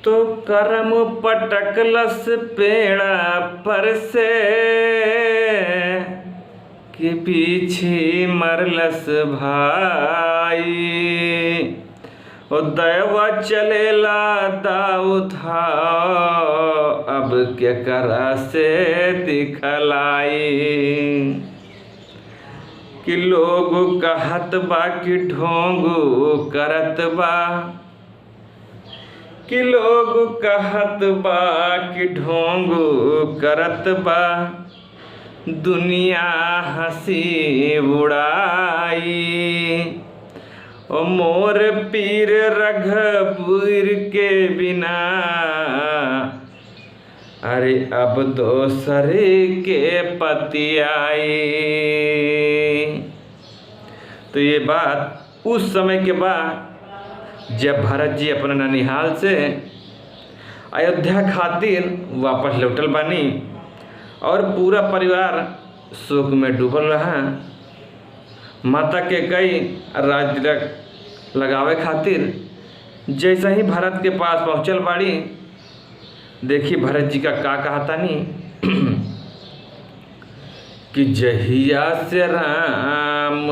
तो करम पटकलस पेड़ा पर से कि पीछे मरलस भाई। ओ दैवा चलेला दाऊधा अब के करा से दिखलाई। कि लोग कहत बा कि ढोंगू करत बा, कि लोग कहत बा कि ढोंगू करत बा, दुनिया हंसी उड़ाई। ओ मोर पीर रघुवीर के बिना अरे अब दोसरे के पति आई। तो ये बात उस समय के बाद जब भरत जी अपने ननिहाल से अयोध्या खातिर वापस लौटल बानी और पूरा परिवार शोक में डूबल रहा। माता के कई राज तिलक लगावे खातिर जैसे ही भरत के पास पहुँचल बाड़ी, देखी भरत जी का कहतानी कि जहिया से राम,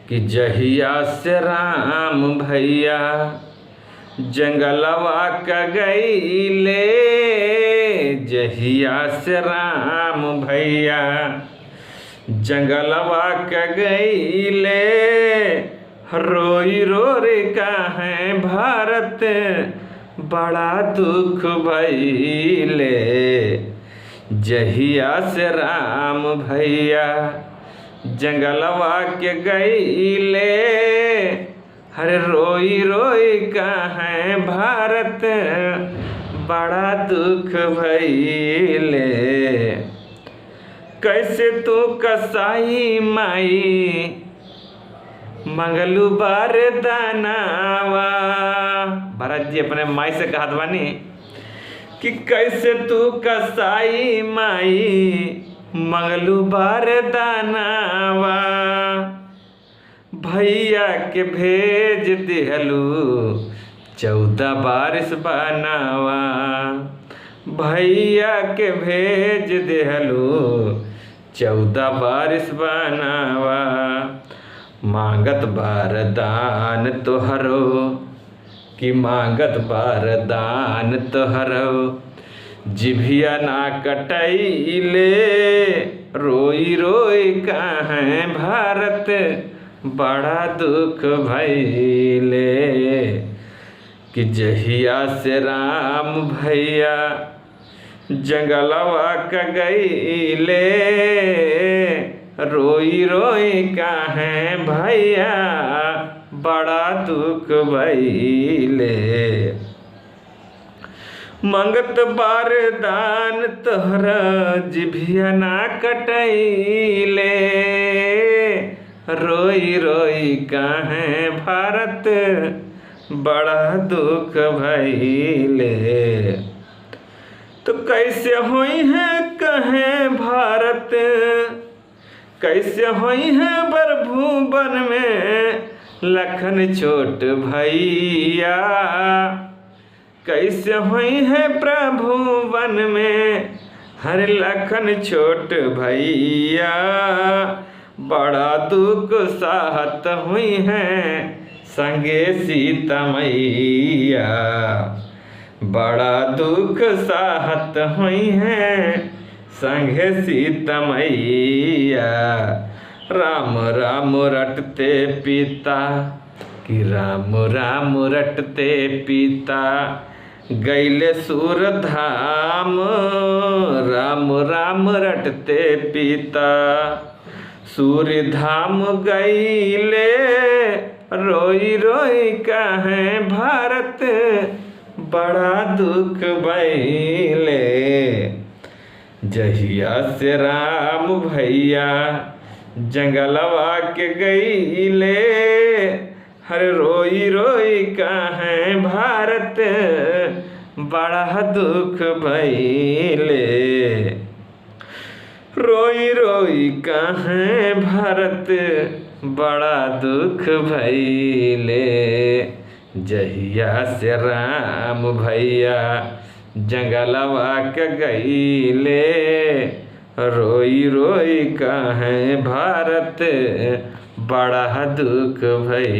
कि जहिया से राम भैया जंगलवा का गईले, जहिया से राम भैया जंगलवा का गईले, रोई रोरी काहे भारत बड़ा दुख भइले। जहिया से राम भैया जंगलवा के गईले, हरे रोई रोई काहे भारत बड़ा दुख भइले। कैसे तू कसाई माई मंगलू बार दानावा। भरत जी अपने माई से कहत बानी कि कैसे तू कसाई माई मंगलू बार दानावा, भैया के भेज दिहलू 14 बारिश बनावा, भैया के भेज दिहलू 14 बारिश बनावा। मांगत बारदान तोहरो, कि मांगत बारदान तोहरो, जिभिया ना कटैले, रोई रोई काहे भारत बड़ा दुख भइले। कि जहिया से राम भैया जंगलवा का गईले, रोई रोई काहे भैया बड़ा दुख भइले। मंगत बारदान तोहरा जिभिया ना कटैले, रोई रोई काहे भारत बड़ा दुख भइले। तो कैसे होई है कहे भारत, कैसे होई है बरभुवन में लखन छोट भैया, कैसे होई है प्रभु वन में हर लखन छोट भैया, बड़ा दुख साहत हुई है संगे सीता मैया, बड़ा दुख साहत हुई है संगे सीता मैया। राम राम रटते पिता, कि राम राम रटते पिता गैले सूर धाम, राम राम रटते पिता सूर्य धाम गैले, रोई रोई काहे भारत बड़ा दुख भइले। जहिया से राम भैया जंगलवा के गईले, हर रोई रोई काहे भारत बड़ा दुख भइले। रोई रोई काहे भारत बड़ा दुख भइले। जहिया से राम भैया जंगलवा के गईले, रोई रोई कहें भारत बड़ा दुख भई।